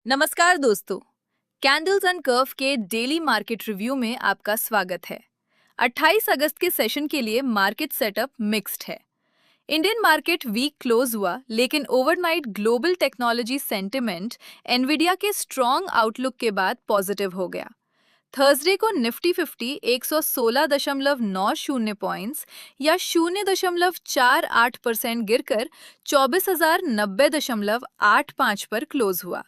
नमस्कार दोस्तों। Candles and curve के डेली मार्केट रिव्यू में आपका स्वागत है। 28 अगस्त के सेशन के लिए मार्केट सेटअप मिक्स्ड है। इंडियन मार्केट वीक क्लोज हुआ, लेकिन overnight global technology sentiment Nvidia के स्ट्रॉन्ग आउटलुक के बाद पॉजिटिव हो गया। थर्सडे को निफ्टी 50 116.90 पॉइंट्स या 0.48% गिरकर 24,090.85 पर क्लोज हुआ।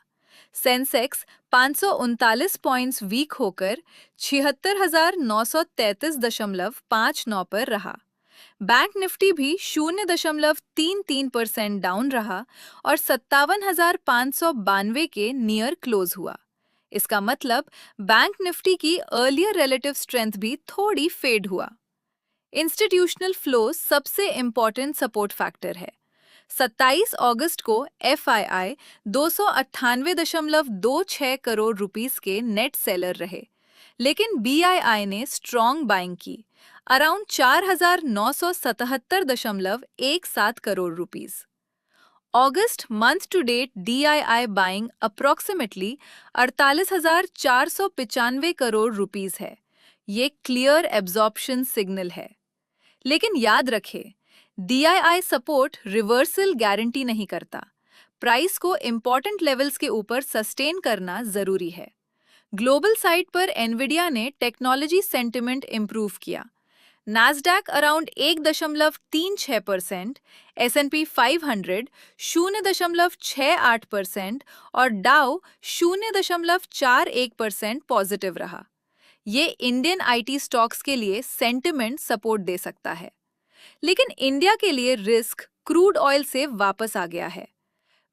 सेंसेक्स 539 पॉइंट्स वीक होकर 76,933.59 पर रहा। बैंक निफ्टी भी 0.33% डाउन रहा और 57,592 के नियर क्लोज हुआ। इसका मतलब बैंक निफ्टी की अर्लियर रिलेटिव स्ट्रेंथ भी थोड़ी फेड हुआ। इंस्टीट्यूशनल फ्लो सबसे इंपॉर्टेंट सपोर्ट फैक्टर है। 27 अगस्त को एफआईआई 298.26 करोड़ रुपीस के नेट सेलर रहे, लेकिन बीआईआई ने स्ट्रॉन्ग बाइंग की, अराउंड 4,977.17 करोड़ रुपीस। अगस्त month to date DII buying approximately 48,495 crore rupees है। ये क्लियर एब्जॉर्प्शन सिग्नल है। लेकिन याद रखें, डीआईआई सपोर्ट रिवर्सल गारंटी नहीं करता। प्राइस को इंपॉर्टेंट लेवल्स के ऊपर सस्टेन करना जरूरी है। ग्लोबल साइड पर एनवीडिया ने टेक्नोलॉजी सेंटिमेंट इंप्रूव किया। नैस्डैक अराउंड 1.36%, एस&पी 500 0.68% और डाउ 0.41% पॉजिटिव रहा। ये इंडियन आईटी स्टॉक्स के लिए सेंटिमेंट सपोर्ट दे सकता है, लेकिन इंडिया के लिए रिस्क क्रूड ऑयल से वापस आ गया है।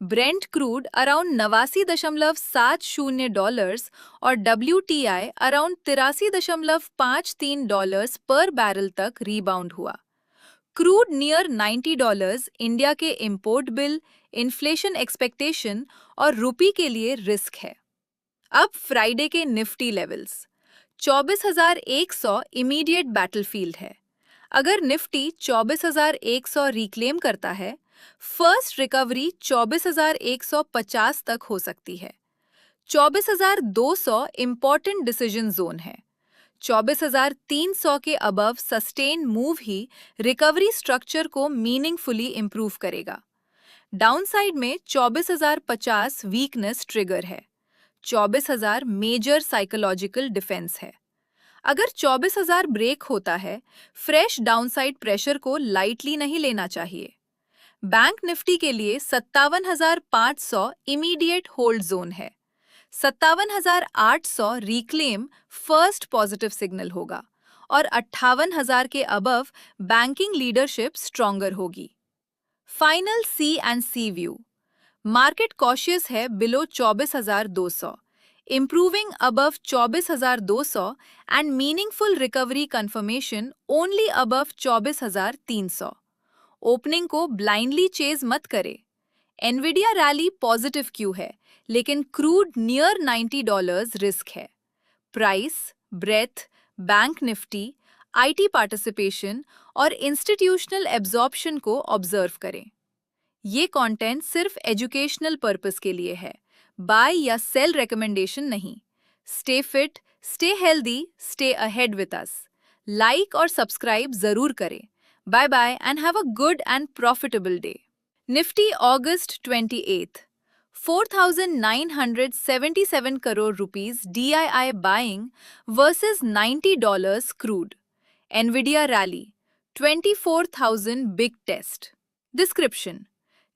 ब्रेंट क्रूड अराउंड 89.70 डॉलर्स और WTI अराउंड 83.53 पर बैरल तक रीबाउंड हुआ। क्रूड नियर $90 इंडिया के इंपोर्ट बिल, इन्फ्लेशन एक्सपेक्टेशन और रुपी के लिए रिस्क है। अब फ्राइडे के निफ्टी लेवल्स 24,100 इमीडिएट बैटलफील्ड है। अगर निफ्टी 24,100 रिक्लेम करता है, फर्स्ट रिकवरी 24,150 तक हो सकती है। 24,200 इंपॉर्टेंट डिसीजन जोन है। 24,300 के अबव सस्टेन मूव ही रिकवरी स्ट्रक्चर को मीनिंगफुली इंप्रूव करेगा। डाउनसाइड में 24,050 वीकनेस ट्रिगर है। 24,000 मेजर साइकोलॉजिकल डिफेंस है। अगर 24,000 ब्रेक होता है, फ्रेश डाउनसाइड प्रेशर को लाइटली नहीं लेना चाहिए। बैंक निफ्टी के लिए 57,500 इमीडिएट होल्ड जोन है। 57,800 रिक्लेम फर्स्ट पॉजिटिव सिग्नल होगा और 58,000 के अबव बैंकिंग लीडरशिप स्ट्रॉन्गर होगी। Final C and C view. Market cautious है below 24,200, improving above 24,200 and meaningful recovery confirmation only above 24,300। Opening को ब्लाइंडली चेज मत करे। एनवीडिया रैली पॉजिटिव क्यू है, लेकिन क्रूड नियर $90 रिस्क है। Price, breadth, bank Nifty, IT participation और institutional absorption को observe करें। ये कंटेंट सिर्फ एजुकेशनल पर्पस के लिए है, बाय या सेल रिकमेंडेशन नहीं। Stay fit, stay healthy, stay ahead with us. Like और सब्सक्राइब जरूर करें। Bye bye and have a good and profitable day. Nifty अगस्त 28, 4,977 crore rupees DII buying versus $90 crude. Nvidia rally 24,000 big test. Description: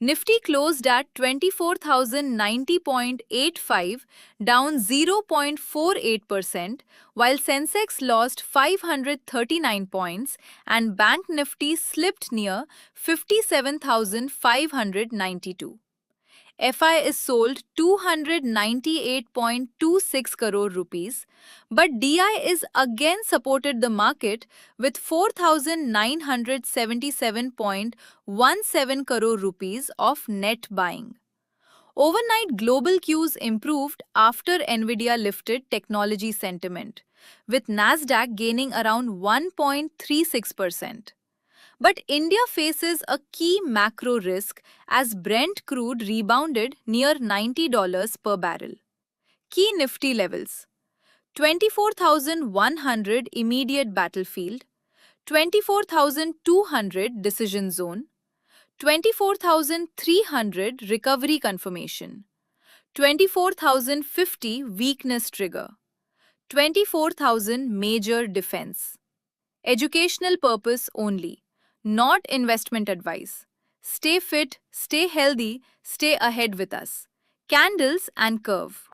Nifty closed at 24,090.85, down 0.48%, while Sensex lost 539 points and Bank Nifty slipped near 57,592. FI is sold 298.26 crore rupees, but DI is again supported the market with 4,977.17 crore rupees of net buying. Overnight global cues improved after Nvidia lifted technology sentiment, with Nasdaq gaining around 1.36%. But India faces a key macro risk as Brent crude rebounded near $90 per barrel. Key Nifty levels: 24,100 immediate battlefield, 24,200 decision zone, 24,300 recovery confirmation, 24,050 weakness trigger, 24,000 major defense. Educational purpose only, not investment advice. Stay fit, stay healthy, stay ahead with us. Candles and Curve.